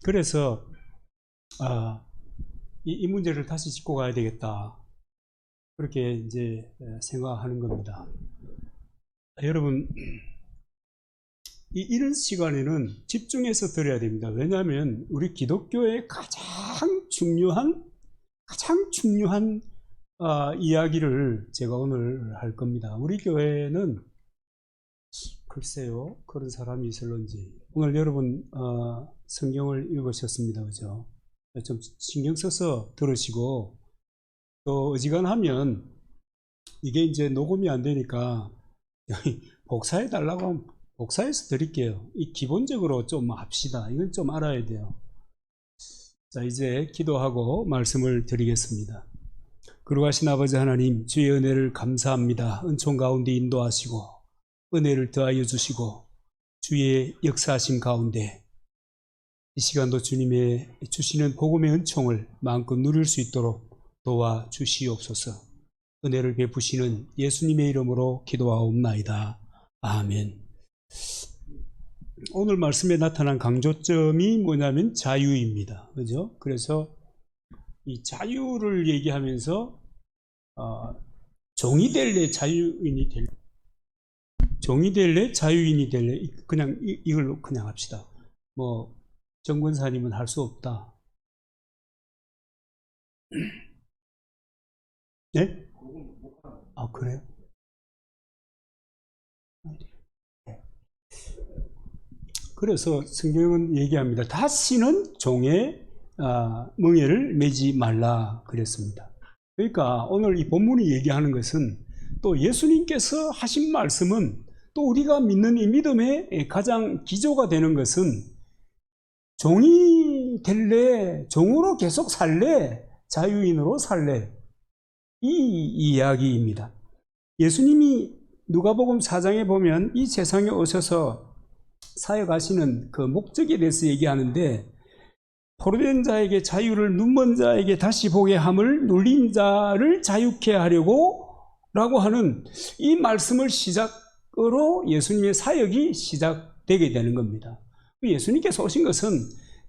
그래서 이 문제를 다시 짚고 가야 되겠다. 그렇게 이제 생각하는 겁니다. 여러분, 이런 시간에는 집중해서 들어야 됩니다. 왜냐하면 우리 기독교의 가장 중요한 이야기를 제가 오늘 할 겁니다. 우리 교회는 글쎄요, 그런 사람이 있을런지. 오늘 여러분 성경을 읽으셨습니다, 그죠? 좀 신경 써서 들으시고, 또 어지간하면 이게 이제 녹음이 안 되니까 복사해 달라고 하면 복사해서 드릴게요. 이 기본적으로 좀 합시다. 이건 좀 알아야 돼요. 자, 이제 기도하고 말씀을 드리겠습니다. 거룩하신 아버지 하나님, 주의 은혜를 감사합니다. 은총 가운데 인도하시고 은혜를 더하여 주시고 주의 역사하심 가운데 이 시간도 주님의 주시는 복음의 은총을 마음껏 누릴 수 있도록 도와주시옵소서. 은혜를 베푸시는 예수님의 이름으로 기도하옵나이다. 아멘. 오늘 말씀에 나타난 강조점이 뭐냐면 자유입니다. 그죠? 그래서 이 자유를 얘기하면서 종이 될래 자유인이 될래, 종이 될래 자유인이 될래, 그냥 이걸로 그냥 합시다. 뭐 정권사님은 할 수 없다. 네? 아, 그래요? 그래서 성경은 얘기합니다. 다시는 종의 멍에를 매지 말라 그랬습니다. 그러니까 오늘 이 본문이 얘기하는 것은 또 예수님께서 하신 말씀은 또 우리가 믿는 이 믿음의 가장 기조가 되는 것은 종이 될래, 종으로 계속 살래, 자유인으로 살래, 이 이야기입니다. 예수님이 누가복음 4장에 보면 이 세상에 오셔서 사역하시는 그 목적에 대해서 얘기하는데, 포로된 자에게 자유를, 눈먼 자에게 다시 보게 함을, 눌린 자를 자유케 하려고 라고 하는 이 말씀을 시작으로 예수님의 사역이 시작되게 되는 겁니다. 예수님께서 오신 것은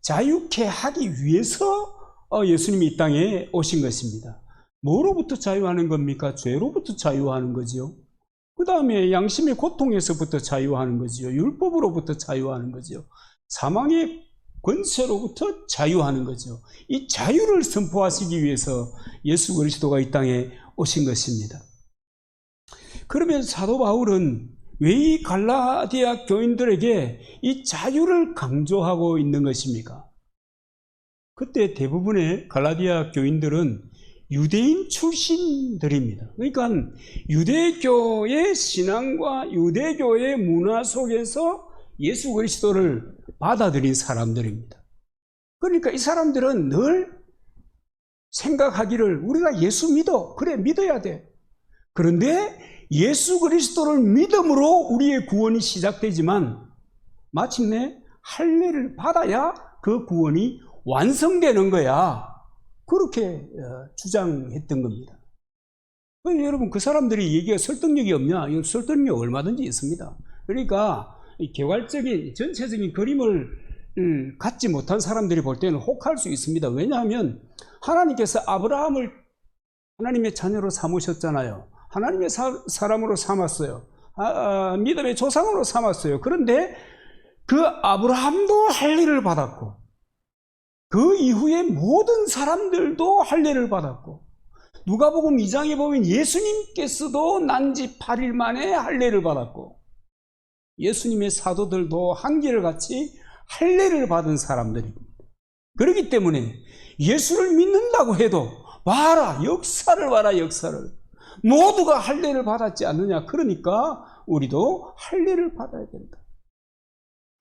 자유케 하기 위해서 예수님이 이 땅에 오신 것입니다. 뭐로부터 자유하는 겁니까? 죄로부터 자유하는 거지요. 그 다음에 양심의 고통에서부터 자유하는 거지요. 율법으로부터 자유하는 거지요. 사망의 권세로부터 자유하는 거죠. 이 자유를 선포하시기 위해서 예수 그리스도가 이 땅에 오신 것입니다. 그러면 사도 바울은 왜 이 갈라디아 교인들에게 이 자유를 강조하고 있는 것입니까? 그때 대부분의 갈라디아 교인들은 유대인 출신들입니다. 그러니까 유대교의 신앙과 유대교의 문화 속에서 예수 그리스도를 받아들인 사람들입니다. 그러니까 이 사람들은 늘 생각하기를 우리가 예수 믿어. 그래, 믿어야 돼. 그런데 예수 그리스도를 믿음으로 우리의 구원이 시작되지만 마침내 할례를 받아야 그 구원이 완성되는 거야. 그렇게 주장했던 겁니다. 여러분, 그 사람들이 얘기가 설득력이 없냐? 이 설득력이 얼마든지 있습니다. 그러니까 개괄적인 전체적인 그림을 갖지 못한 사람들이 볼 때는 혹할 수 있습니다. 왜냐하면 하나님께서 아브라함을 하나님의 자녀로 삼으셨잖아요. 하나님의 사람으로 삼았어요. 믿음의 조상으로 삼았어요. 그런데 그 아브라함도 할례를 받았고 그 이후에 모든 사람들도 할례를 받았고, 누가복음 2장에 보면 예수님께서도 난지 8일 만에 할례를 받았고, 예수님의 사도들도 한결같이 할례를 받은 사람들입니다. 그렇기 때문에 예수를 믿는다고 해도 봐라, 역사를 봐라, 역사를. 모두가 할례를 받았지 않느냐. 그러니까 우리도 할례를 받아야 된다.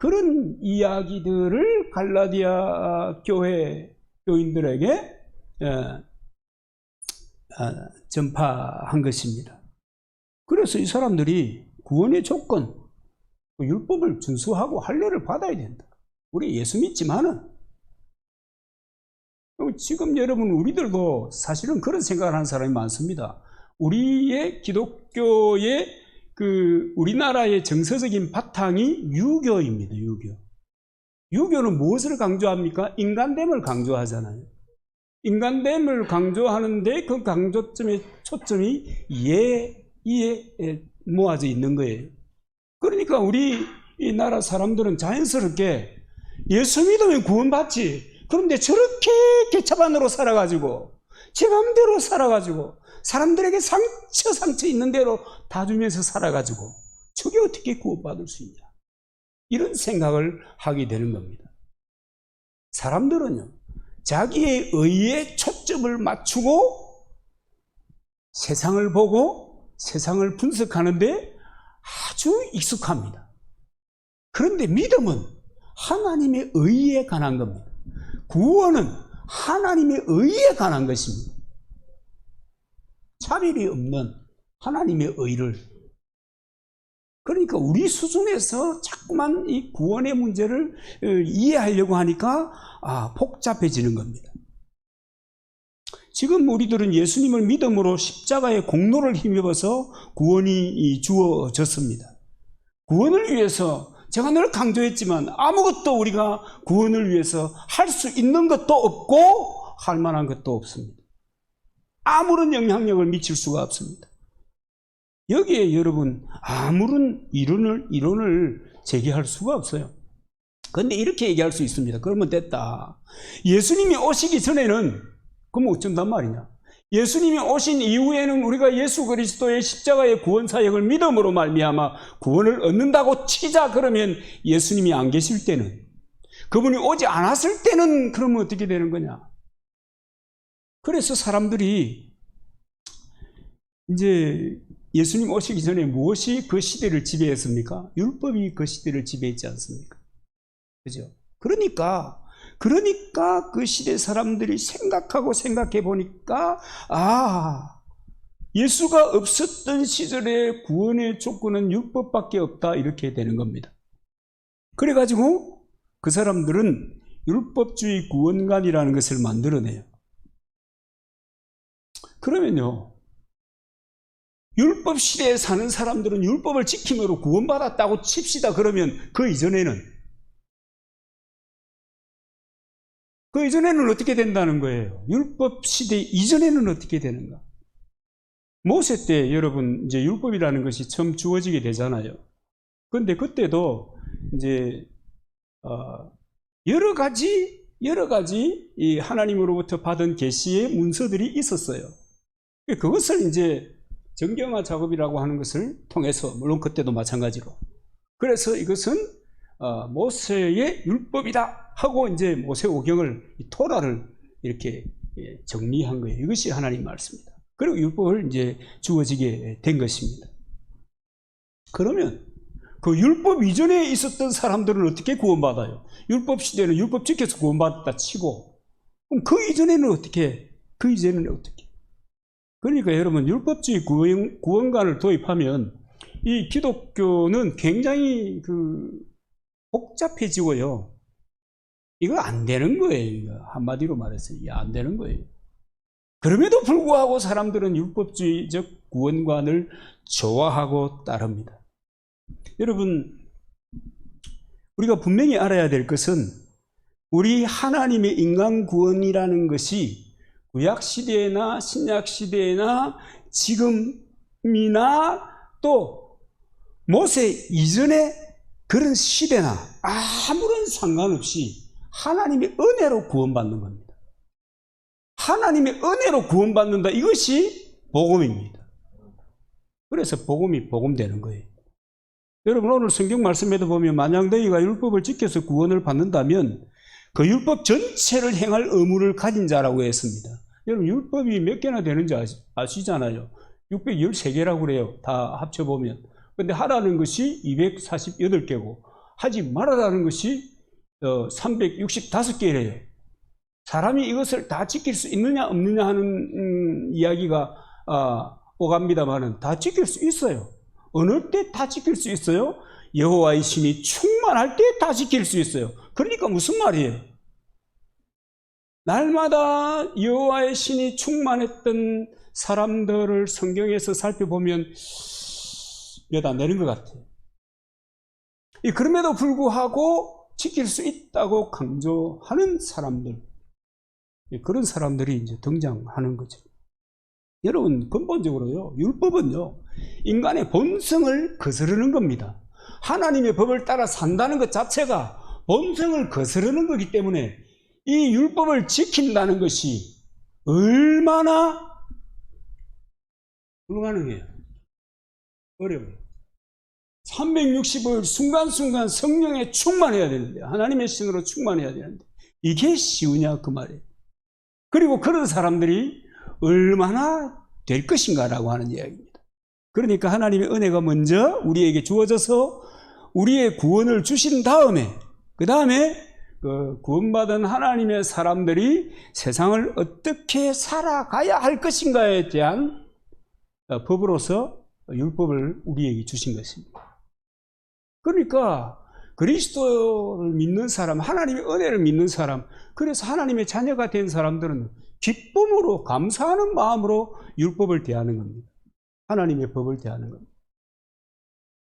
그런 이야기들을 갈라디아 교회 교인들에게 전파한 것입니다. 그래서 이 사람들이 구원의 조건, 율법을 준수하고 할례를 받아야 된다. 우리 예수 믿지만은, 지금 여러분 우리들도 사실은 그런 생각을 하는 사람이 많습니다. 우리의 기독교의 우리나라의 정서적인 바탕이 유교입니다. 유교. 유교는 무엇을 강조합니까? 인간됨을 강조하잖아요. 인간됨을 강조하는데 그 강조점의 초점이 이에 모아져 있는 거예요. 그러니까 우리 이 나라 사람들은 자연스럽게 예수 믿으면 구원받지. 그런데 저렇게 개차반으로 살아가지고 제 맘대로 살아가지고 사람들에게 상처 있는 대로 다 주면서 살아가지고 저게 어떻게 구원받을 수 있냐, 이런 생각을 하게 되는 겁니다. 사람들은요, 자기의 의에 초점을 맞추고 세상을 보고 세상을 분석하는데 아주 익숙합니다. 그런데 믿음은 하나님의 의에 관한 겁니다. 구원은 하나님의 의에 관한 것입니다. 차별이 없는 하나님의 의를. 그러니까 우리 수준에서 자꾸만 이 구원의 문제를 이해하려고 하니까 복잡해지는 겁니다. 지금 우리들은 예수님을 믿음으로 십자가의 공로를 힘입어서 구원이 주어졌습니다. 구원을 위해서 제가 늘 강조했지만 아무것도 우리가 구원을 위해서 할 수 있는 것도 없고 할 만한 것도 없습니다. 아무런 영향력을 미칠 수가 없습니다. 여기에 여러분 아무런 이론을 제기할 수가 없어요. 그런데 이렇게 얘기할 수 있습니다. 그러면 됐다. 예수님이 오시기 전에는 그럼 어쩐단 말이냐? 예수님이 오신 이후에는 우리가 예수 그리스도의 십자가의 구원 사역을 믿음으로 말미암아 구원을 얻는다고 치자. 그러면 예수님이 안 계실 때는, 그분이 오지 않았을 때는 그러면 어떻게 되는 거냐? 그래서 사람들이 이제 예수님 오시기 전에 무엇이 그 시대를 지배했습니까? 율법이 그 시대를 지배했지 않습니까? 그죠? 그러니까 그 시대 사람들이 생각해 보니까 예수가 없었던 시절에 구원의 조건은 율법밖에 없다, 이렇게 되는 겁니다. 그래가지고 그 사람들은 율법주의 구원관이라는 것을 만들어내요. 그러면요, 율법 시대에 사는 사람들은 율법을 지킴으로 구원받았다고 칩시다. 그러면 그 이전에는 어떻게 된다는 거예요? 율법 시대 이전에는 어떻게 되는가? 모세 때 여러분 이제 율법이라는 것이 처음 주어지게 되잖아요. 그런데 그때도 이제 여러 가지 이 하나님으로부터 받은 계시의 문서들이 있었어요. 그것을 이제 정경화 작업이라고 하는 것을 통해서, 물론 그때도 마찬가지로, 그래서 이것은 모세의 율법이다 하고 이제 모세오경을, 토라를 이렇게 정리한 거예요. 이것이 하나님 말씀입니다. 그리고 율법을 이제 주어지게 된 것입니다. 그러면 그 율법 이전에 있었던 사람들은 어떻게 구원받아요? 율법 시대는 율법 지켜서 구원받았다 치고, 그럼 그 이전에는 어떻게? 그러니까 여러분, 율법주의 구원관을 도입하면 이 기독교는 굉장히 복잡해지고요. 이거 안 되는 거예요. 한마디로 말해서 이게 안 되는 거예요. 그럼에도 불구하고 사람들은 율법주의적 구원관을 좋아하고 따릅니다. 여러분, 우리가 분명히 알아야 될 것은 우리 하나님의 인간 구원이라는 것이 구약시대나 신약시대나 지금이나 또 모세 이전의 그런 시대나 아무런 상관없이 하나님의 은혜로 구원받는 겁니다. 하나님의 은혜로 구원받는다. 이것이 복음입니다. 그래서 복음이 복음되는 거예요. 여러분, 오늘 성경 말씀에도 보면 만약 너희가 율법을 지켜서 구원을 받는다면 그 율법 전체를 행할 의무를 가진 자라고 했습니다. 여러분, 율법이 몇 개나 되는지 아시잖아요. 613개라고 그래요. 다 합쳐보면. 근데 하라는 것이 248개고 하지 말아라는 것이 365개래요. 사람이 이것을 다 지킬 수 있느냐 없느냐 하는 이야기가 오갑니다만은 다 지킬 수 있어요. 어느 때 다 지킬 수 있어요? 여호와의 신이 충만할 때 다 지킬 수 있어요. 그러니까 무슨 말이에요? 날마다 여호와의 신이 충만했던 사람들을 성경에서 살펴보면 몇 안 되는 것 같아요. 그럼에도 불구하고 지킬 수 있다고 강조하는 사람들, 그런 사람들이 이제 등장하는 거죠. 여러분, 근본적으로요, 율법은요, 인간의 본성을 거스르는 겁니다. 하나님의 법을 따라 산다는 것 자체가 본성을 거스르는 거기 때문에 이 율법을 지킨다는 것이 얼마나 불가능해요. 어려워요. 365일 순간순간 성령에 충만해야 되는데, 하나님의 신으로 충만해야 되는데, 이게 쉬우냐 그 말이에요. 그리고 그런 사람들이 얼마나 될 것인가라고 하는 이야기입니다. 그러니까 하나님의 은혜가 먼저 우리에게 주어져서 우리의 구원을 주신 다음에, 그 다음에 그 구원받은 하나님의 사람들이 세상을 어떻게 살아가야 할 것인가에 대한 법으로서 율법을 우리에게 주신 것입니다. 그러니까 그리스도를 믿는 사람, 하나님의 은혜를 믿는 사람, 그래서 하나님의 자녀가 된 사람들은 기쁨으로 감사하는 마음으로 율법을 대하는 겁니다. 하나님의 법을 대하는 겁니다.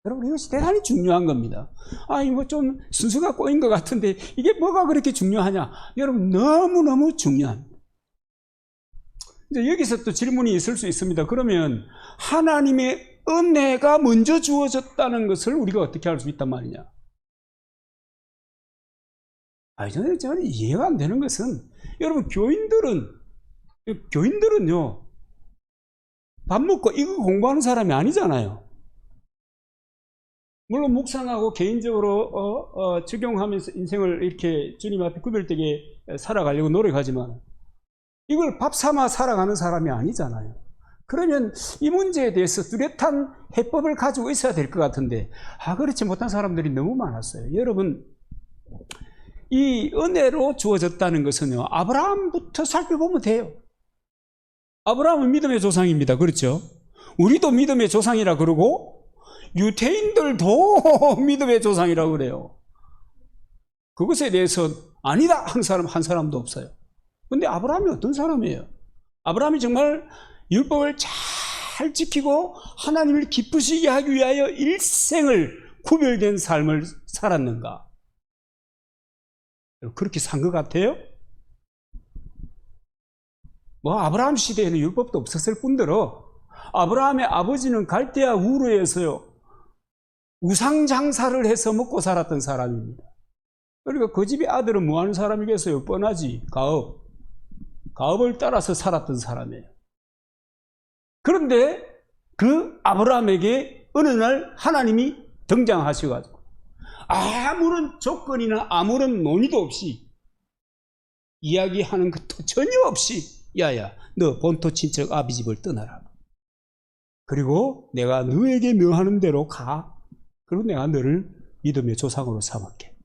여러분, 이것이 대단히 중요한 겁니다. 뭐 좀 순서가 꼬인 것 같은데 이게 뭐가 그렇게 중요하냐? 여러분, 너무너무 중요합니다. 이제 여기서 또 질문이 있을 수 있습니다. 그러면 하나님의 은혜가 먼저 주어졌다는 것을 우리가 어떻게 알 수 있단 말이냐? 저는 이해가 안 되는 것은, 여러분, 교인들은요, 밥 먹고 이거 공부하는 사람이 아니잖아요. 물론 묵상하고 개인적으로 적용하면서 인생을 이렇게 주님 앞에 구별되게 살아가려고 노력하지만 이걸 밥 삼아 살아가는 사람이 아니잖아요. 그러면 이 문제에 대해서 뚜렷한 해법을 가지고 있어야 될 것 같은데 그렇지 못한 사람들이 너무 많았어요. 여러분, 이 은혜로 주어졌다는 것은요, 아브라함부터 살펴보면 돼요. 아브라함은 믿음의 조상입니다. 그렇죠? 우리도 믿음의 조상이라 그러고 유대인들도 믿음의 조상이라고 그래요. 그것에 대해서 아니다 한 사람도 없어요. 근데 아브라함이 어떤 사람이에요? 아브라함이 정말 율법을 잘 지키고 하나님을 기쁘시게 하기 위하여 일생을 구별된 삶을 살았는가? 그렇게 산 것 같아요? 아브라함 시대에는 율법도 없었을 뿐더러 아브라함의 아버지는 갈대아 우르에서요, 우상 장사를 해서 먹고 살았던 사람입니다. 그러니까 그 집의 아들은 뭐 하는 사람이겠어요? 뻔하지. 가업을 따라서 살았던 사람이에요. 그런데 그 아브라함에게 어느 날 하나님이 등장하셔가지고 아무런 조건이나 아무런 논의도 없이, 이야기하는 것도 전혀 없이, 야야, 너 본토 친척 아비 집을 떠나라. 그리고 내가 너에게 명하는 대로 가. 그리고 내가 너를 믿음의 조상으로 삼을게.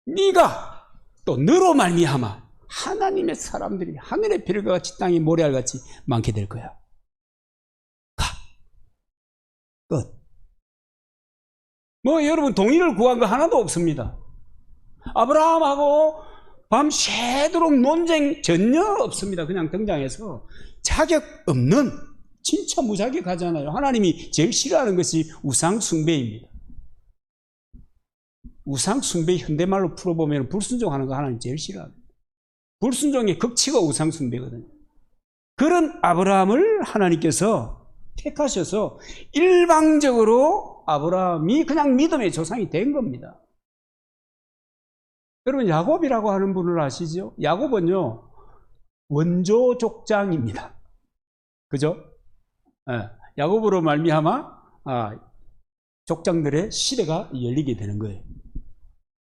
네가 또 너로 말미암아 하나님의 사람들이 하늘의 별과 같이 땅의 모래알같이 많게 될 거야. 가. 끝. 여러분, 동의를 구한 거 하나도 없습니다. 아브라함하고 밤새도록 논쟁 전혀 없습니다. 그냥 등장해서 자격 없는, 진짜 무자격하잖아요. 하나님이 제일 싫어하는 것이 우상숭배입니다. 우상숭배 현대말로 풀어보면 불순종하는 거 하나님 제일 싫어합니다. 불순종의 극치가 우상숭배거든요. 그런 아브라함을 하나님께서 택하셔서 일방적으로 아브라함이 그냥 믿음의 조상이 된 겁니다. 여러분, 야곱이라고 하는 분을 아시죠? 야곱은요, 원조 족장입니다. 그죠? 야곱으로 말미암아 족장들의 시대가 열리게 되는 거예요.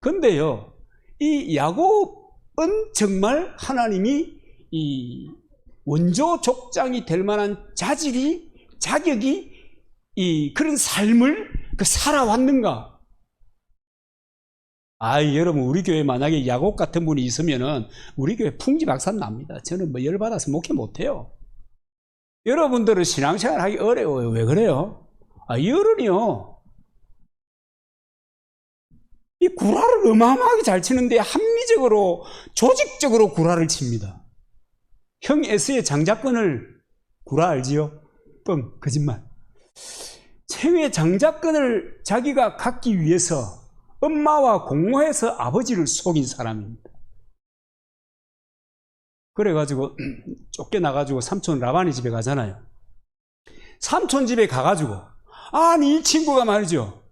근데요, 이 야곱은 정말 하나님이 이 원조 족장이 될 만한 자격이 그런 삶을 살아왔는가? 여러분, 우리 교회 만약에 야곱 같은 분이 있으면은 우리 교회 풍지박산 납니다. 저는 열받아서 목회 못해요. 여러분들은 신앙생활 하기 어려워요. 왜 그래요? 열은요, 이 구라를 어마어마하게 잘 치는데 합리적으로, 조직적으로 구라를 칩니다. 형 S의 장자권을, 구라 알지요? 거짓말. 생의 장자권을 자기가 갖기 위해서 엄마와 공모해서 아버지를 속인 사람입니다. 그래가지고 쫓겨나가지고 삼촌 라반의 집에 가잖아요. 삼촌 집에 가가지고 아니 이 친구가 말이죠,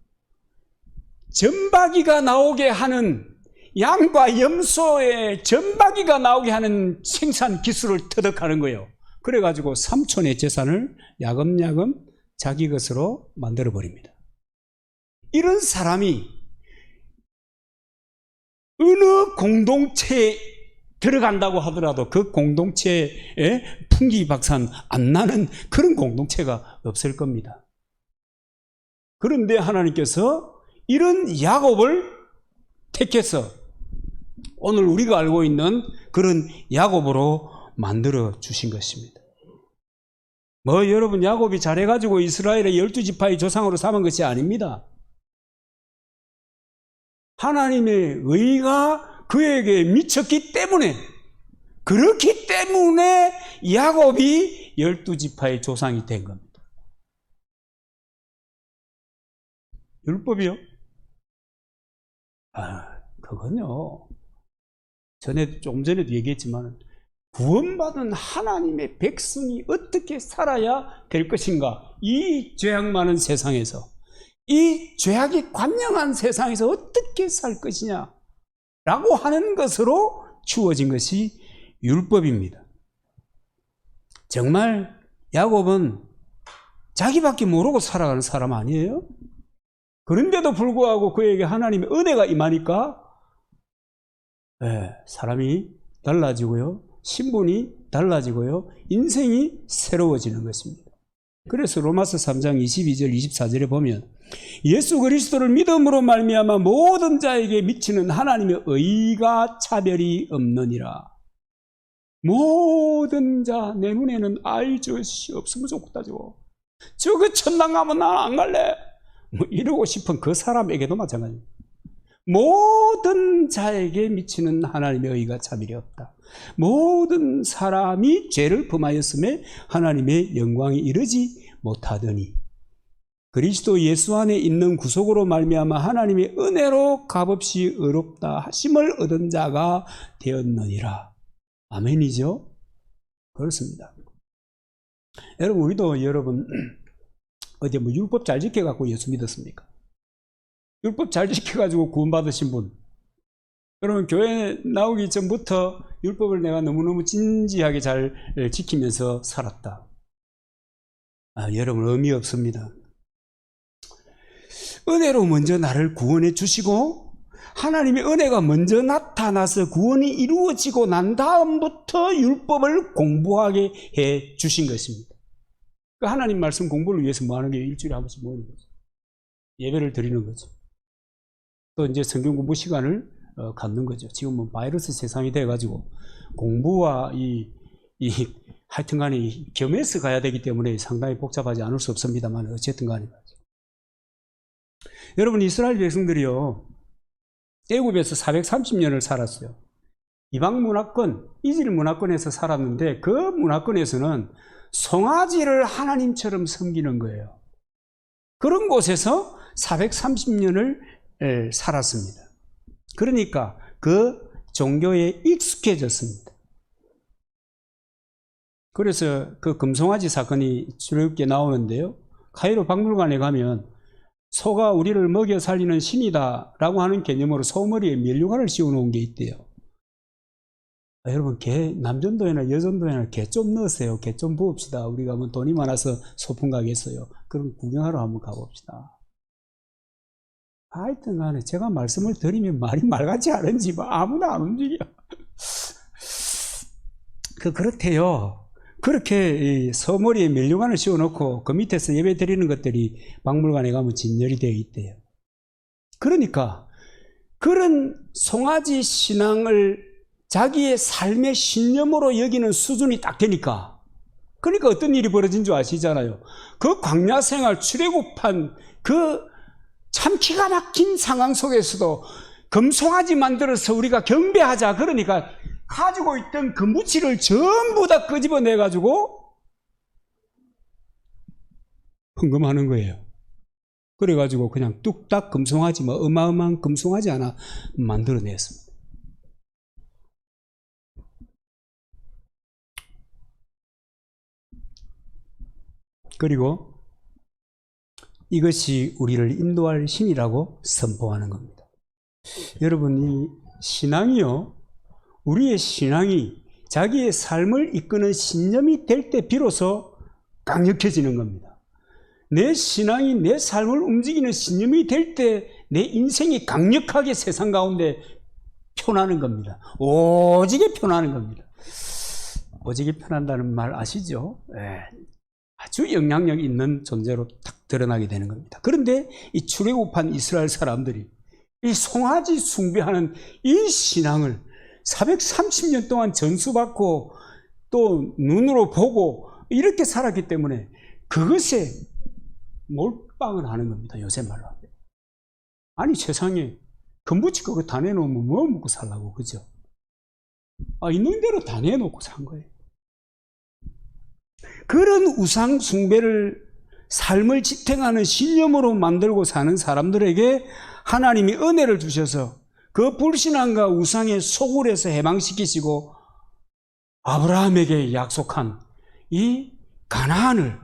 점박이가 나오게 하는, 양과 염소의 점박이가 나오게 하는 생산 기술을 터득하는 거예요. 그래가지고 삼촌의 재산을 야금야금 자기 것으로 만들어버립니다. 이런 사람이 어느 공동체에 들어간다고 하더라도 그 공동체에 풍기박산 안 나는 그런 공동체가 없을 겁니다. 그런데 하나님께서 이런 야곱을 택해서 오늘 우리가 알고 있는 그런 야곱으로 만들어 주신 것입니다. 뭐 여러분, 야곱이 잘해가지고 이스라엘의 12지파의 조상으로 삼은 것이 아닙니다. 하나님의 의가 그에게 미쳤기 때문에, 그렇기 때문에 야곱이 12지파의 조상이 된 겁니다. 율법이요? 그건요, 조금 전에도 얘기했지만 구원받은 하나님의 백성이 어떻게 살아야 될 것인가, 이 죄악 많은 세상에서, 이 죄악이 관영한 세상에서 어떻게 살 것이냐 라고 하는 것으로 주어진 것이 율법입니다. 정말 야곱은 자기밖에 모르고 살아가는 사람 아니에요? 그런데도 불구하고 그에게 하나님의 은혜가 임하니까 사람이 달라지고요, 신분이 달라지고요, 인생이 새로워지는 것입니다. 그래서 로마서 3장 22절 24절에 보면 예수 그리스도를 믿음으로 말미암아 모든 자에게 미치는 하나님의 의가 차별이 없느니라. 모든 자, 내 눈에는 저씨 없으면 좋겠다죠, 저거 천당 가면 난 안 갈래, 뭐 이러고 싶은 그 사람에게도 마찬가지입니다. 모든 자에게 미치는 하나님의 의가 차별이 없다. 모든 사람이 죄를 범하였음에 하나님의 영광이 이르지 못하더니 그리스도 예수 안에 있는 구속으로 말미암아 하나님의 은혜로 값없이 의롭다 하심을 얻은 자가 되었느니라. 아멘이죠? 그렇습니다. 여러분, 우리도 여러분 어디 뭐 율법 잘 지켜갖고 예수 믿었습니까? 율법 잘 지켜가지고 구원받으신 분, 여러분 교회 나오기 전부터 율법을 내가 너무너무 진지하게 잘 지키면서 살았다. 여러분, 의미 없습니다. 은혜로 먼저 나를 구원해 주시고 하나님의 은혜가 먼저 나타나서 구원이 이루어지고 난 다음부터 율법을 공부하게 해 주신 것입니다. 하나님 말씀 공부를 위해서 뭐 하는 게 일주일에 한 번씩 모이는 거죠. 예배를 드리는 거죠. 또 이제 성경 공부 시간을 갖는 거죠. 지금은 바이러스 세상이 돼가지고 공부와 하여튼 간에 겸해서 가야 되기 때문에 상당히 복잡하지 않을 수 없습니다만 어쨌든 간에 말이죠. 여러분, 이스라엘 백성들이요, 애굽에서 430년을 살았어요. 이방 문화권, 이질 문화권에서 살았는데 그 문화권에서는 송아지를 하나님처럼 섬기는 거예요. 그런 곳에서 430년을 살았습니다. 그러니까 그 종교에 익숙해졌습니다. 그래서 그 금송아지 사건이 출애굽기에 나오는데요, 카이로 박물관에 가면 소가 우리를 먹여 살리는 신이다 라고 하는 개념으로 소머리에 면류관을 씌워놓은 게 있대요. 여러분, 남전도에나 여전도에나 개 좀 넣으세요. 개 좀 부읍시다. 우리가 뭐 돈이 많아서 소풍 가겠어요. 그럼 구경하러 한번 가봅시다. 하여튼 간에 제가 말씀을 드리면 말이 말같지 않은지 아무도 안 움직여. 그렇대요. 그렇게 서머리에 면류관을 씌워놓고 그 밑에서 예배 드리는 것들이 박물관에 가면 진열이 되어 있대요. 그러니까 그런 송아지 신앙을 자기의 삶의 신념으로 여기는 수준이 딱 되니까, 그러니까 어떤 일이 벌어진 줄 아시잖아요. 그 광야 생활 출애굽한 그 참 기가 막힌 상황 속에서도 금송아지 만들어서 우리가 경배하자 그러니까 가지고 있던 그 무치를 전부 다 끄집어내가지고 헌금하는 거예요. 그래가지고 그냥 뚝딱 금송아지, 뭐 어마어마한 금송아지 하나 만들어냈습니다. 그리고 이것이 우리를 인도할 신이라고 선포하는 겁니다. 여러분, 이 신앙이요, 우리의 신앙이 자기의 삶을 이끄는 신념이 될 때 비로소 강력해지는 겁니다. 내 신앙이 내 삶을 움직이는 신념이 될 때 내 인생이 강력하게 세상 가운데 표나는 겁니다. 오지게 표나는 겁니다. 오지게 표난다는 말 아시죠? 네. 아주 영향력 있는 존재로 딱 드러나게 되는 겁니다. 그런데 이 출애굽한 이스라엘 사람들이 이 송아지 숭배하는 이 신앙을 430년 동안 전수받고 또 눈으로 보고 이렇게 살았기 때문에 그것에 몰빵을 하는 겁니다. 요새 말로 하면. 아니, 세상에 금부치 그거 다 내놓으면 뭐 먹고 살라고, 그죠? 있는 대로 다 내놓고 산 거예요. 그런 우상 숭배를 삶을 지탱하는 신념으로 만들고 사는 사람들에게 하나님이 은혜를 주셔서 그 불신앙과 우상의 소굴에서 해방시키시고 아브라함에게 약속한 이 가나안을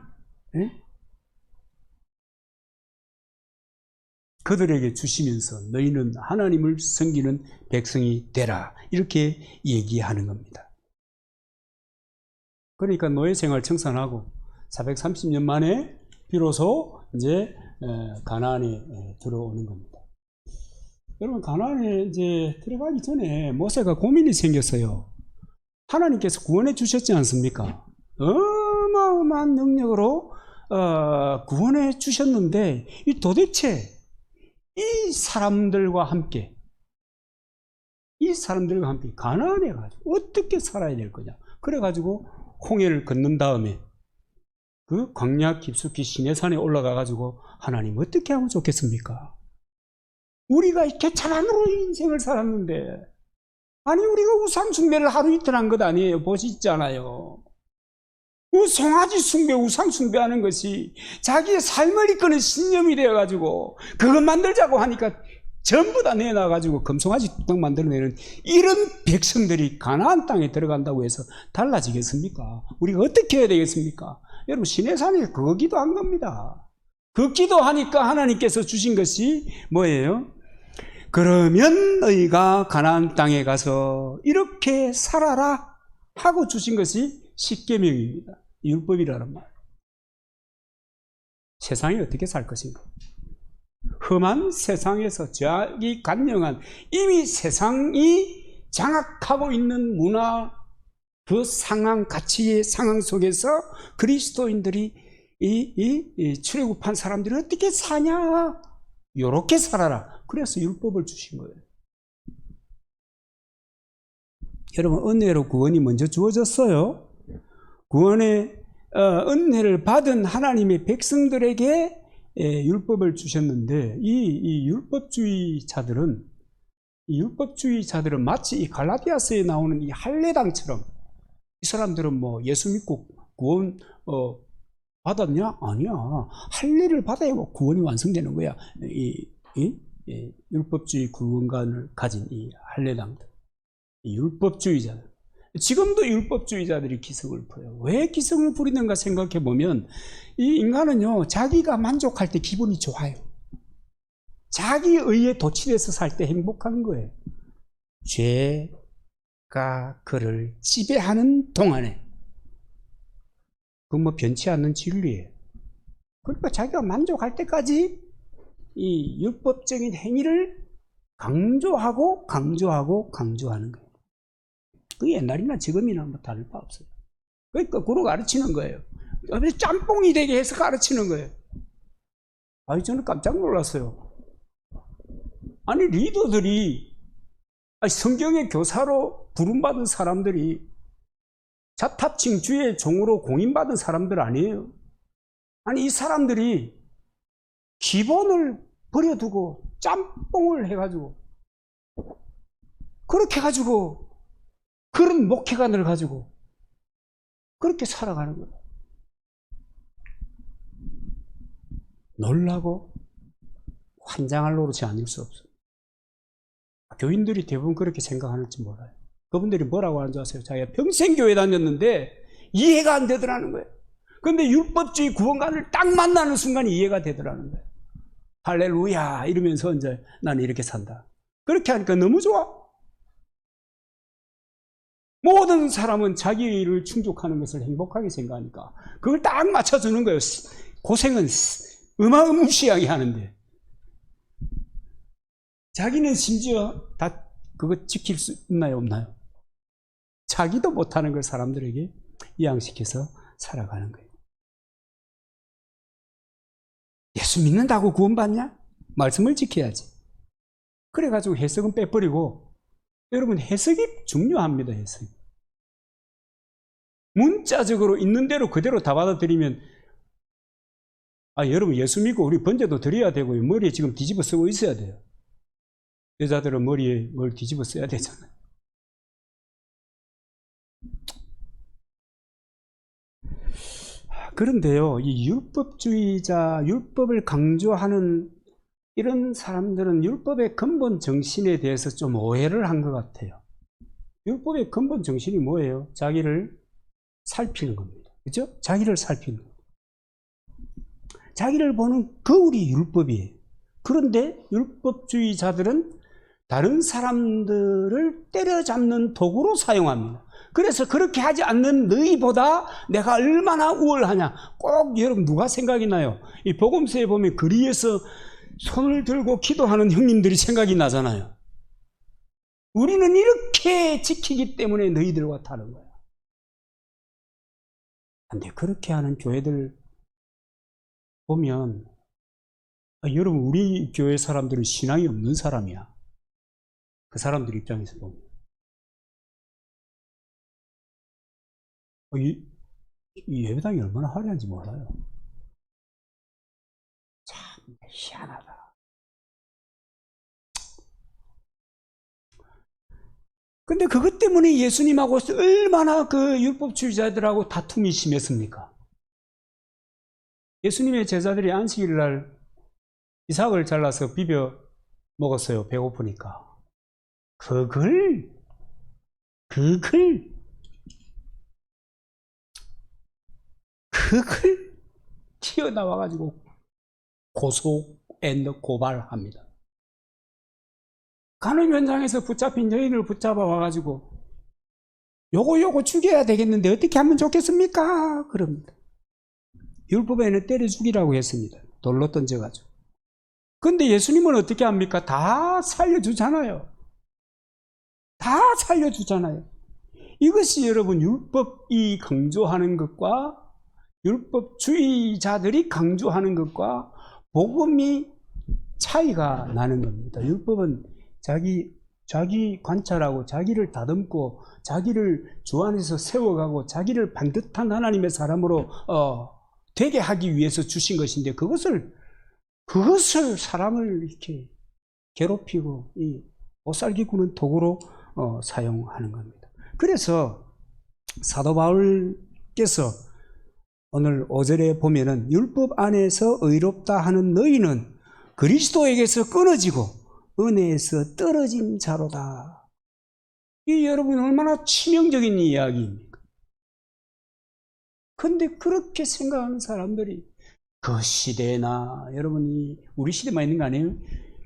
그들에게 주시면서 너희는 하나님을 섬기는 백성이 되라, 이렇게 얘기하는 겁니다. 그러니까 노예 생활 청산하고 430년 만에 비로소 이제 가나안에 들어오는 겁니다. 여러분, 가나안에 이제 들어가기 전에 모세가 고민이 생겼어요. 하나님께서 구원해 주셨지 않습니까? 어마어마한 능력으로 구원해 주셨는데 도대체 이 사람들과 함께 가나안에 가지고 어떻게 살아야 될 거냐. 그래가지고 홍해를 건넌 다음에 그 광야 깊숙이 시내산에 올라가 가지고 하나님 어떻게 하면 좋겠습니까? 우리가 이렇게 자만으로 인생을 살았는데, 아니 우리가 우상 숭배를 하루 이틀 한 것 아니에요. 보시잖아요. 송아지 숭배, 우상 숭배하는 것이 자기의 삶을 이끄는 신념이 되어가지고 그것 만들자고 하니까 전부 다 내놔가지고 금송아지 뚝딱 만들어내는 이런 백성들이 가나안 땅에 들어간다고 해서 달라지겠습니까? 우리가 어떻게 해야 되겠습니까? 여러분, 시내산에 그거 기도한 겁니다. 그 기도하니까 하나님께서 주신 것이 뭐예요? 그러면 너희가 가나안 땅에 가서 이렇게 살아라 하고 주신 것이 십계명입니다. 율법이라는 말. 세상에 어떻게 살 것인가? 험한 세상에서 저기 간영한 이미 세상이 장악하고 있는 문화, 그 상황, 가치의 상황 속에서 그리스도인들이 이 출애굽한 사람들이 어떻게 사냐? 요렇게 살아라. 그래서 율법을 주신 거예요. 여러분, 은혜로 구원이 먼저 주어졌어요. 구원의 은혜를 받은 하나님의 백성들에게 율법을 주셨는데 이 율법주의자들은 마치 이 갈라디아서에 나오는 이 할례당처럼, 이 사람들은 뭐 예수 믿고 구원 받았냐? 아니야. 할례를 받아야 구원이 완성되는 거야. 율법주의 구원관을 가진 이 할례당들, 이 율법주의자들. 지금도 율법주의자들이 기승을 부려요. 왜 기승을 부리는가 생각해 보면, 이 인간은요, 자기가 만족할 때 기분이 좋아요. 자기 의에 도취돼서 살 때 행복한 거예요. 죄가 그를 지배하는 동안에, 그건 뭐 변치 않는 진리예요. 그러니까 자기가 만족할 때까지 이 율법적인 행위를 강조하고 강조하는 거예요. 그 옛날이나 지금이나 뭐 다를 바 없어요. 그러니까 거꾸로 가르치는 거예요. 짬뽕이 되게 해서 가르치는 거예요. 저는 깜짝 놀랐어요. 아니, 리더들이, 성경의 교사로 부름받은 사람들이 자탑칭주의 종으로 공인받은 사람들 아니에요. 아니, 이 사람들이 기본을 버려두고 짬뽕을 해가지고, 그렇게 해가지고 그런 목회관을 가지고 그렇게 살아가는 거예요. 놀라고 환장할 노릇이 아닐 수 없어요. 교인들이 대부분 그렇게 생각하는지 몰라요. 그분들이 뭐라고 하는지 아세요? 자기가 평생 교회 다녔는데 이해가 안 되더라는 거예요. 그런데 율법주의 구원관을 딱 만나는 순간 이해가 되더라는 거예요. 할렐루야 이러면서 이제 나는 이렇게 산다. 그렇게 하니까 너무 좋아. 모든 사람은 자기를 충족하는 것을 행복하게 생각하니까 그걸 딱 맞춰주는 거예요. 고생은 어마무시하게 하는데 자기는 심지어 다 그거 지킬 수 있나요 없나요? 자기도 못하는 걸 사람들에게 이양시켜서 살아가는 거예요. 예수 믿는다고 구원받냐? 말씀을 지켜야지. 그래가지고 해석은 빼버리고, 여러분 해석이 중요합니다. 해석이. 문자적으로 있는 대로 그대로 다 받아들이면 여러분 예수 믿고 우리 번제도 드려야 되고요. 머리에 지금 뒤집어 쓰고 있어야 돼요. 여자들은 머리에 뭘 뒤집어 써야 되잖아요. 그런데요, 이 율법주의자, 율법을 강조하는 이런 사람들은 율법의 근본 정신에 대해서 좀 오해를 한 것 같아요. 율법의 근본 정신이 뭐예요? 자기를 살피는 겁니다. 그죠? 자기를 살피는 겁니다. 자기를 보는 거울이 율법이에요. 그런데 율법주의자들은 다른 사람들을 때려잡는 도구로 사용합니다. 그래서 그렇게 하지 않는 너희보다 내가 얼마나 우월하냐. 꼭 여러분 누가 생각이 나요? 이 복음서에 보면 거리에서 손을 들고 기도하는 형님들이 생각이 나잖아요. 우리는 이렇게 지키기 때문에 너희들과 다른 거야. 근데 그렇게 하는 교회들 보면 여러분 우리 교회 사람들은 신앙이 없는 사람이야. 그 사람들 입장에서 보면 이 예배당이 얼마나 화려한지 몰라요. 참 희한하다. 근데 그것 때문에 예수님하고 얼마나 그 율법주의자들하고 다툼이 심했습니까? 예수님의 제자들이 안식일 날 이삭을 잘라서 비벼 먹었어요. 배고프니까. 그걸 튀어나와가지고 고소에 고발합니다. 간음 현장에서 붙잡힌 여인을 붙잡아 와가지고 요거 죽여야 되겠는데 어떻게 하면 좋겠습니까? 그럽니다. 율법에는 때려 죽이라고 했습니다. 돌로 던져가지고. 근데 예수님은 어떻게 합니까? 다 살려주잖아요. 다 살려주잖아요. 이것이 여러분 율법이 강조하는 것과 율법주의자들이 강조하는 것과 복음이 차이가 나는 겁니다. 율법은 자기 관찰하고 자기를 다듬고 자기를 주 안에서 세워가고 자기를 반듯한 하나님의 사람으로 되게 하기 위해서 주신 것인데 그것을 사람을 이렇게 괴롭히고 이 못살게 구는 도구로 사용하는 겁니다. 그래서 사도 바울께서 오늘 5절에 보면은 율법 안에서 의롭다 하는 너희는 그리스도에게서 끊어지고 은혜에서 떨어진 자로다. 이 여러분 얼마나 치명적인 이야기입니까? 근데 그렇게 생각하는 사람들이 그 시대나 여러분이 우리 시대만 있는 거 아니에요?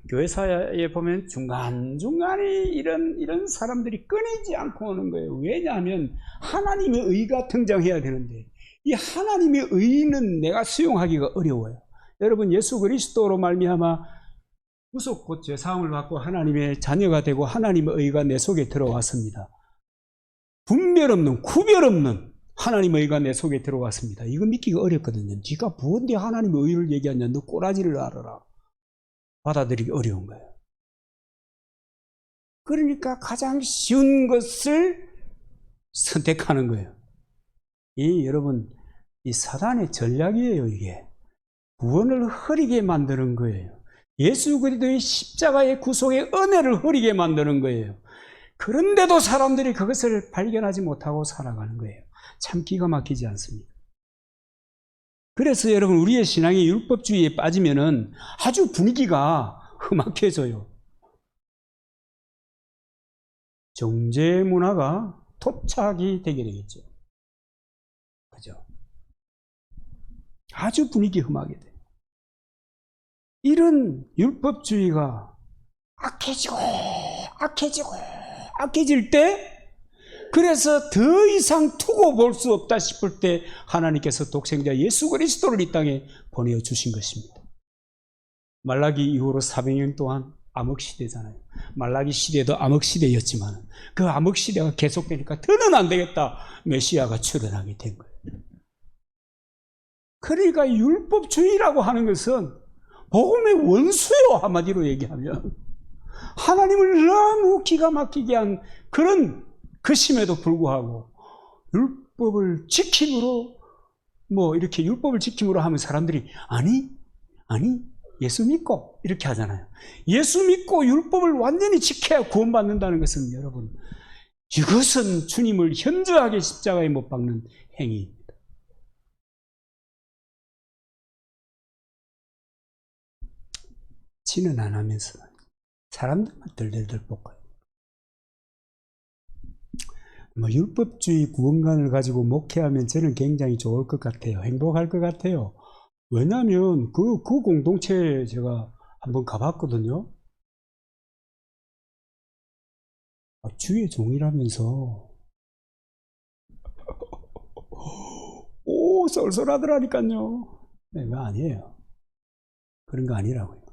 교회사에 보면 중간중간에 이런 사람들이 끊이지 않고 오는 거예요. 왜냐하면 하나님의 의가 등장해야 되는데 이 하나님의 의는 내가 수용하기가 어려워요. 여러분 예수 그리스도로 말미암아 구속 곧 죄사함을 받고 하나님의 자녀가 되고 하나님의 의가 내 속에 들어왔습니다. 분별 없는 구별 없는 하나님의 의가 내 속에 들어왔습니다. 이거 믿기가 어렵거든요. 네가 무언데 하나님의 의를 얘기하냐. 너 꼬라지를 알아라. 받아들이기 어려운 거예요. 그러니까 가장 쉬운 것을 선택하는 거예요. 여러분 이 사단의 전략이에요. 이게 구원을 흐리게 만드는 거예요. 예수 그리스도의 십자가의 구속의 은혜를 흐리게 만드는 거예요. 그런데도 사람들이 그것을 발견하지 못하고 살아가는 거예요. 참 기가 막히지 않습니까? 그래서 여러분, 우리의 신앙이 율법주의에 빠지면은 아주 분위기가 험악해져요. 정죄 문화가 토착이 되게 되겠죠. 그죠? 아주 분위기 험하게 돼요. 이런 율법주의가 악해질 때, 그래서 더 이상 두고 볼 수 없다 싶을 때 하나님께서 독생자 예수 그리스도를 이 땅에 보내주신 것입니다. 말라기 이후로 400년 동안 암흑시대잖아요. 말라기 시대도 암흑시대였지만 그 암흑시대가 계속되니까 더는 안 되겠다. 메시아가 출현하게 된 거예요. 그러니까 율법주의라고 하는 것은 복음의 원수요. 한마디로 얘기하면 하나님을 너무 기가 막히게 한 그런 것임에도 불구하고 율법을 지킴으로 이렇게 율법을 지킴으로 하면 사람들이 아니 예수 믿고 이렇게 하잖아요. 예수 믿고 율법을 완전히 지켜야 구원받는다는 것은 여러분, 이것은 주님을 현저하게 십자가에 못 박는 행위입니다. 지는 안 하면서 사람들만 덜덜덜 볶아요. 율법주의 구원관을 가지고 목회하면 저는 굉장히 좋을 것 같아요. 행복할 것 같아요. 왜냐하면 그 공동체에 제가 한번 가봤거든요. 주의 종이라면서 오 쏠쏠하더라니까요. 그거 아니에요. 그런 거 아니라고요.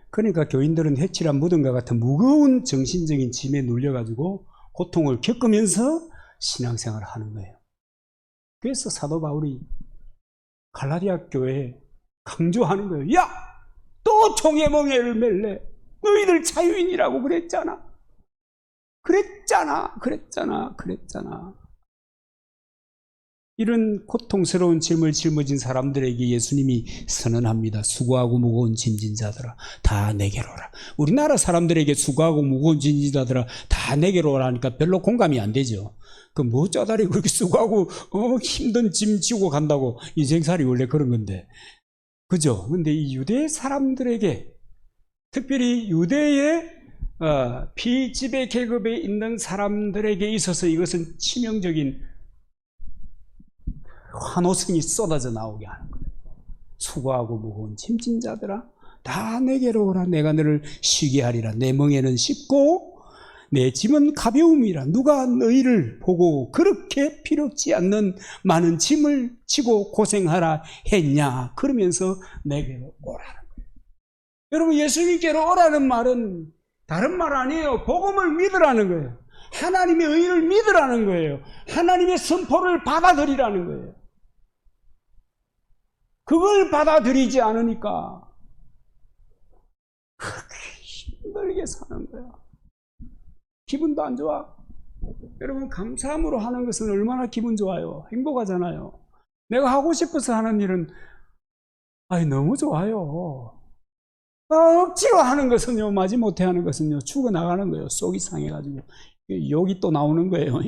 그러니까 교인들은 해칠한 무덤과 같은 무거운 정신적인 짐에 눌려가지고 고통을 겪으면서 신앙생활을 하는 거예요. 그래서 사도 바울이 갈라디아 교회에 강조하는 거예요. 야! 또 종의 멍에를 맬래? 너희들 자유인이라고 그랬잖아. 이런 고통스러운 짐을 짊어진 사람들에게 예수님이 선언합니다. 수고하고 무거운 짐진 자들아 다 내게로 오라. 우리나라 사람들에게 수고하고 무거운 짐진 자들아 다 내게로 오라니까 별로 공감이 안 되죠. 그 뭐 짜다리 그렇게 수고하고 힘든 짐 지고 간다고. 인생살이 원래 그런 건데. 그죠? 근데 이 유대 사람들에게, 특별히 유대의 피지배 계급에 있는 사람들에게 있어서 이것은 치명적인 환호성이 쏟아져 나오게 하는 거예요. 수고하고 무거운 짐진 자들아 다 내게로 오라. 내가 너를 쉬게 하리라. 내 멍에는 쉽고 내 짐은 가벼움이라. 누가 너희를 보고 그렇게 필요치 않는 많은 짐을 지고 고생하라 했냐. 그러면서 내게로 오라는 거예요. 여러분, 예수님께로 오라는 말은 다른 말 아니에요. 복음을 믿으라는 거예요. 하나님의 의를 믿으라는 거예요. 하나님의 선포를 받아들이라는 거예요. 그걸 받아들이지 않으니까 그렇게 힘들게 사는 거야. 기분도 안 좋아. 여러분, 감사함으로 하는 것은 얼마나 기분 좋아요. 행복하잖아요. 내가 하고 싶어서 하는 일은 너무 좋아요. 억지로 하는 것은요, 마지못해 하는 것은요, 죽어나가는 거예요. 속이 상해가지고 욕이 또 나오는 거예요.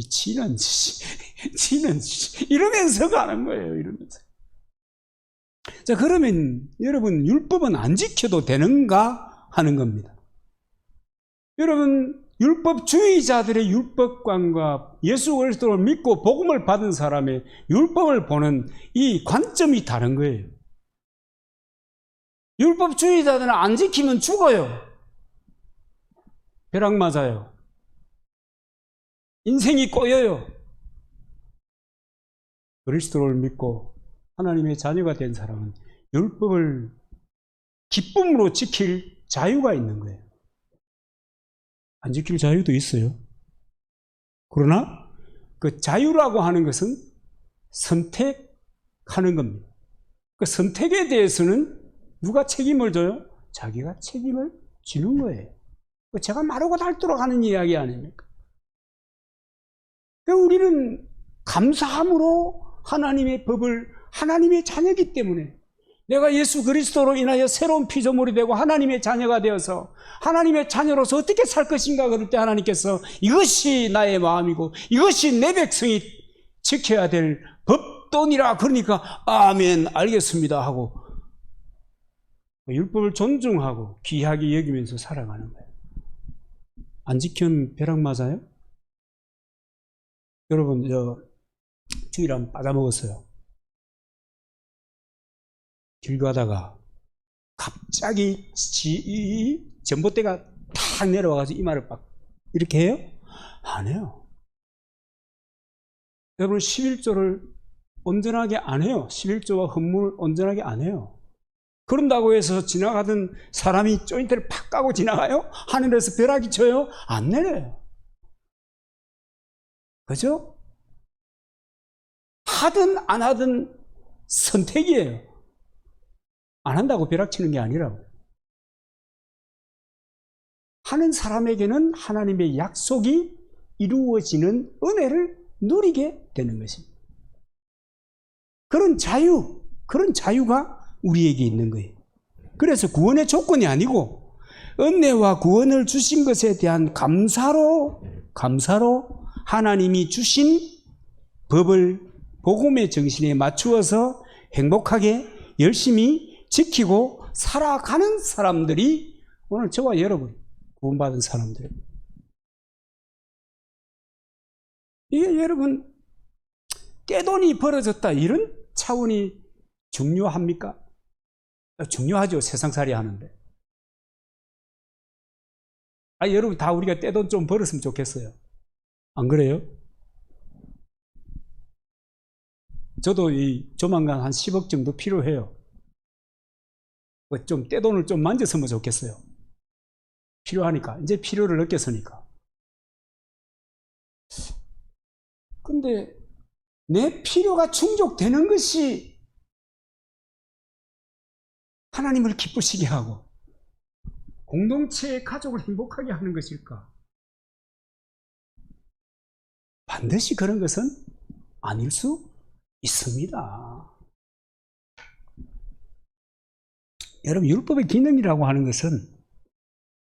지는 이러면서 가는 거예요. 이러면서. 자, 그러면 여러분, 율법은 안 지켜도 되는가 하는 겁니다. 여러분, 율법주의자들의 율법관과 예수 그리스도를 믿고 복음을 받은 사람의 율법을 보는 이 관점이 다른 거예요. 율법주의자들은 안 지키면 죽어요. 벼락 맞아요. 인생이 꼬여요. 그리스도를 믿고 하나님의 자녀가 된 사람은 율법을 기쁨으로 지킬 자유가 있는 거예요. 안 지킬 자유도 있어요. 그러나 그 자유라고 하는 것은 선택하는 겁니다. 그 선택에 대해서는 누가 책임을 져요? 자기가 책임을 지는 거예요. 제가 마르고 닳도록 하는 이야기 아닙니까? 우리는 감사함으로 하나님의 법을, 하나님의 자녀이기 때문에 내가 예수 그리스도로 인하여 새로운 피조물이 되고 하나님의 자녀가 되어서 하나님의 자녀로서 어떻게 살 것인가 그럴 때 하나님께서 이것이 나의 마음이고 이것이 내 백성이 지켜야 될 법, 없더니라. 그러니까 아멘 알겠습니다 하고 율법을 존중하고 귀하게 여기면서 살아가는 거예요. 안 지키면 벼락 맞아요? 여러분 주일 한번 빠져먹었어요. 길 가다가 갑자기 전봇대가 탁 내려와가지고 이마를 빡 이렇게 해요? 안 해요. 여러분 11조를 온전하게 안 해요. 11조와 헌물을 온전하게 안 해요. 그런다고 해서 지나가던 사람이 조인트를 팍 까고 지나가요? 하늘에서 벼락이 쳐요? 안 내려요. 그죠? 하든 안 하든 선택이에요. 안 한다고 벼락 치는 게 아니라고. 하는 사람에게는 하나님의 약속이 이루어지는 은혜를 누리게 되는 것입니다. 그런 자유가 우리에게 있는 거예요. 그래서 구원의 조건이 아니고 은혜와 구원을 주신 것에 대한 감사로 하나님이 주신 법을 복음의 정신에 맞추어서 행복하게 열심히 지키고 살아가는 사람들이 오늘 저와 여러분 구원받은 사람들. 이게 여러분 떼돈이 벌어졌다 이런 차원이 중요합니까? 중요하죠. 세상살이 하는데. 여러분 다 우리가 떼돈 좀 벌었으면 좋겠어요. 안 그래요? 저도 조만간 한 10억 정도 필요해요. 좀 떼돈을 좀 만졌으면 좋겠어요. 필요하니까. 이제 필요를 느꼈으니까. 근데 내 필요가 충족되는 것이 하나님을 기쁘시게 하고 공동체의 가족을 행복하게 하는 것일까? 반드시 그런 것은 아닐 수 있습니다. 여러분 율법의 기능이라고 하는 것은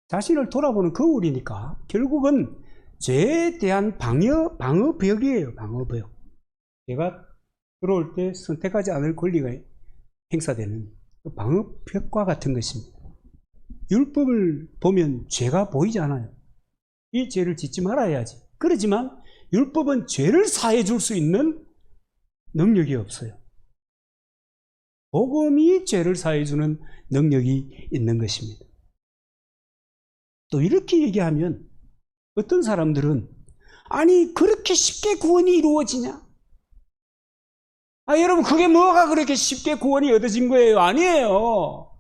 자신을 돌아보는 거울이니까 결국은 죄에 대한 방어벽이에요. 방어벽. 죄가 들어올 때 선택하지 않을 권리가 행사되는 방어벽과 같은 것입니다. 율법을 보면 죄가 보이지 않아요. 이 죄를 짓지 말아야지. 그러지만 율법은 죄를 사해 줄 수 있는 능력이 없어요. 복음이 죄를 사해 주는 능력이 있는 것입니다. 또 이렇게 얘기하면 어떤 사람들은 아니 그렇게 쉽게 구원이 이루어지냐? 여러분 그게 뭐가 그렇게 쉽게 구원이 얻어진 거예요? 아니에요.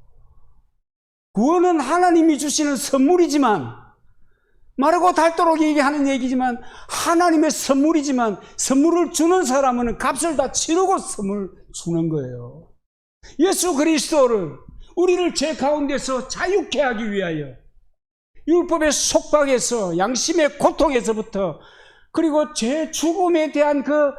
구원은 하나님이 주시는 선물이지만 마르고 닳도록 얘기하는 얘기지만 하나님의 선물이지만 선물을 주는 사람은 값을 다 치르고 선물 주는 거예요. 예수 그리스도를 우리를 죄 가운데서 자유케 하기 위하여 율법의 속박에서 양심의 고통에서부터 그리고 죄 죽음에 대한 그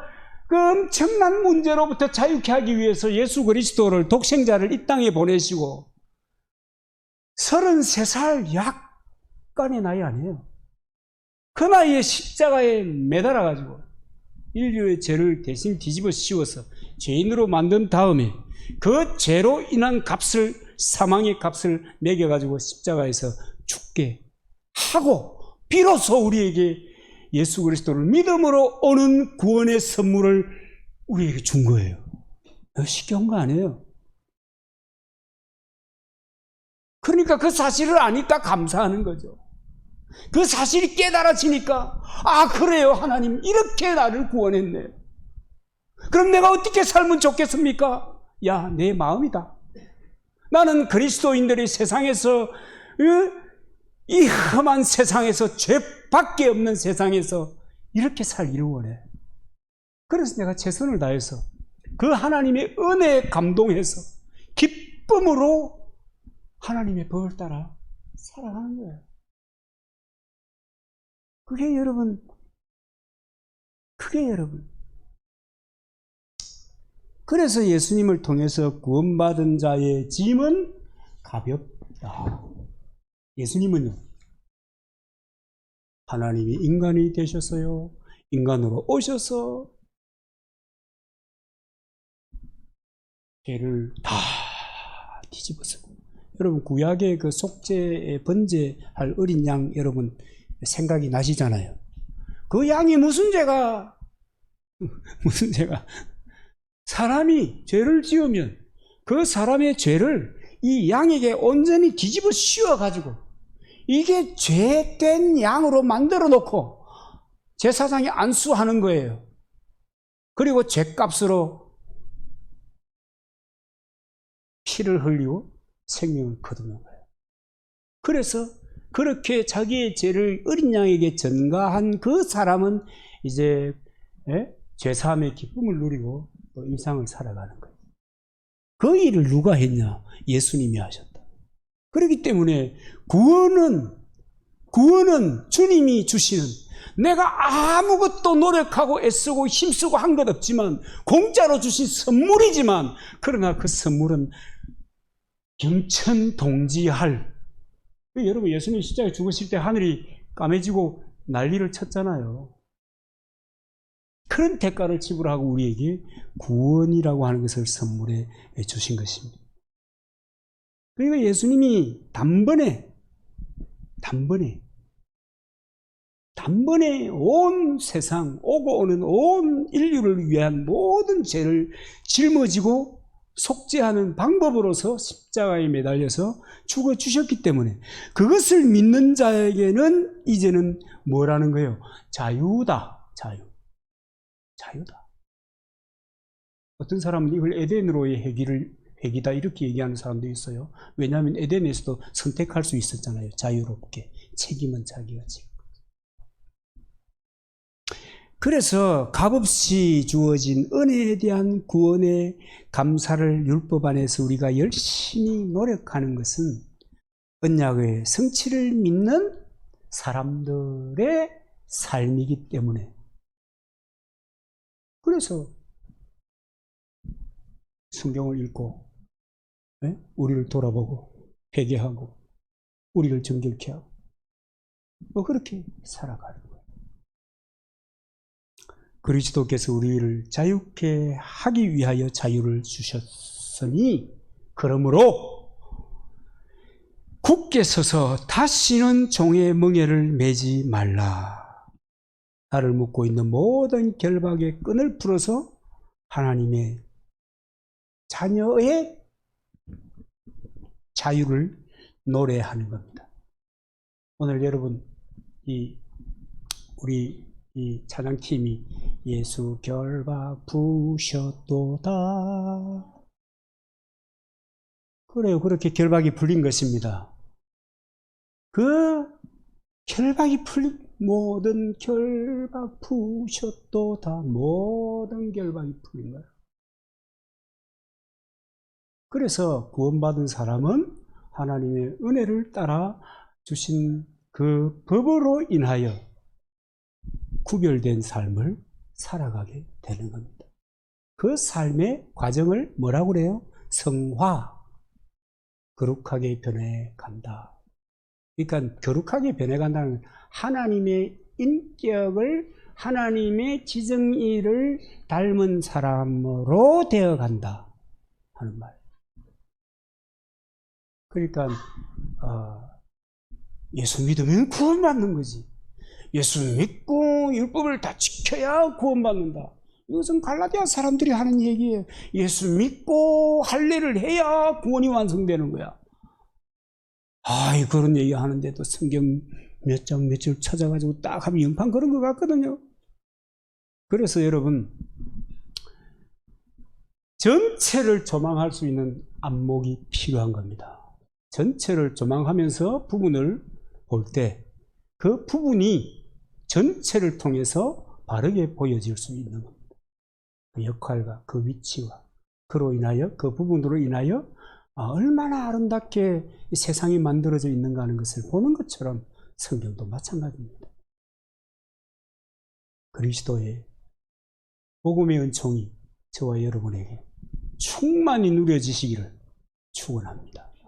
엄청난 문제로부터 자유케 하기 위해서 예수 그리스도를 독생자를 이 땅에 보내시고 33살 약간의 나이 아니에요. 그 나이에 십자가에 매달아가지고 인류의 죄를 대신 뒤집어 씌워서 죄인으로 만든 다음에 그 죄로 인한 값을 사망의 값을 매겨가지고 십자가에서 죽게 하고 비로소 우리에게 예수 그리스도를 믿음으로 오는 구원의 선물을 우리에게 준 거예요. 쉽게 한 거 아니에요. 그러니까 그 사실을 아니까 감사하는 거죠. 그 사실이 깨달아지니까 그래요. 하나님 이렇게 나를 구원했네. 그럼 내가 어떻게 살면 좋겠습니까? 내 마음이다. 나는 그리스도인들이 세상에서 이 험한 세상에서 죄밖에 없는 세상에서 이렇게 살기를 원해. 그래서 내가 최선을 다해서 그 하나님의 은혜에 감동해서 기쁨으로 하나님의 법을 따라 살아가는 거예요. 그게 여러분 그래서 예수님을 통해서 구원받은 자의 짐은 가볍다. 예수님은요, 하나님이 인간이 되셨어요. 인간으로 오셔서 죄를 다 뒤집어쓰고. 여러분 구약의 그 속죄에 번제할 어린 양 여러분 생각이 나시잖아요. 그 양이 무슨 죄가 사람이 죄를 지으면 그 사람의 죄를 이 양에게 온전히 뒤집어 씌워 가지고 이게 죄된 양으로 만들어 놓고 제사장이 안수하는 거예요. 그리고 죄값으로 피를 흘리고 생명을 거두는 거예요. 그래서 그렇게 자기의 죄를 어린 양에게 전가한 그 사람은 이제 죄사함의 기쁨을 누리고 또 일상을 살아가는 거예요. 그 일을 누가 했냐? 예수님이 하셨다. 그렇기 때문에 구원은 주님이 주시는, 내가 아무것도 노력하고 애쓰고 힘쓰고 한 것 없지만 공짜로 주신 선물이지만, 그러나 그 선물은 경천동지할, 여러분 예수님 십자가에 죽으실 때 하늘이 까매지고 난리를 쳤잖아요. 그런 대가를 지불하고 우리에게 구원이라고 하는 것을 선물해 주신 것입니다. 그러니까 예수님이 단번에 온 세상, 오고 오는 온 인류를 위한 모든 죄를 짊어지고 속죄하는 방법으로서 십자가에 매달려서 죽어주셨기 때문에 그것을 믿는 자에게는 이제는 뭐라는 거예요? 자유다. 자유다. 어떤 사람은 이걸 에덴으로의 회귀다 이렇게 얘기하는 사람도 있어요. 왜냐하면 에덴에서도 선택할 수 있었잖아요. 자유롭게. 책임은 자기가 지고. 그래서 값없이 주어진 은혜에 대한 구원의 감사를 율법 안에서 우리가 열심히 노력하는 것은 언약의 성취를 믿는 사람들의 삶이기 때문에, 그래서 성경을 읽고 우리를 돌아보고 회개하고 우리를 정결케 하고 그렇게 살아가는 거예요. 그리스도께서 우리를 자유케 하기 위하여 자유를 주셨으니, 그러므로 굳게 서서 다시는 종의 멍에를 매지 말라. 나를 묶고 있는 모든 결박의 끈을 풀어서 하나님의 자녀의 자유를 노래하는 겁니다. 오늘 여러분 우리 이 찬양팀이 예수 결박 부셨도다. 그래요. 그렇게 결박이 풀린 것입니다. 그 결박이 풀린, 모든 결박 푸셨도다. 모든 결박이 풀린 거예요. 그래서 구원받은 사람은 하나님의 은혜를 따라 주신 그 법으로 인하여 구별된 삶을 살아가게 되는 겁니다. 그 삶의 과정을 뭐라고 그래요? 성화, 거룩하게 변해간다. 그러니까 거룩하게 변해간다는 건 하나님의 인격을, 하나님의 지정의를 닮은 사람으로 되어간다 하는 말. 그러니까 예수 믿으면 구원받는 거지. 예수 믿고 율법을 다 지켜야 구원받는다. 이것은 갈라디아 사람들이 하는 얘기예요. 예수 믿고 할례를 해야 구원이 완성되는 거야. 그런 얘기 하는데도 성경 몇 장 몇 절 찾아가지고 딱 하면 영판 그런 것 같거든요. 그래서 여러분, 전체를 조망할 수 있는 안목이 필요한 겁니다. 전체를 조망하면서 부분을 볼 때 그 부분이 전체를 통해서 바르게 보여질 수 있는 겁니다. 그 역할과 그 위치와 그로 인하여, 그 부분으로 인하여 얼마나 아름답게 이 세상이 만들어져 있는가 하는 것을 보는 것처럼 성경도 마찬가지입니다. 그리스도의 복음의 은총이 저와 여러분에게 충만히 누려지시기를 축원합니다.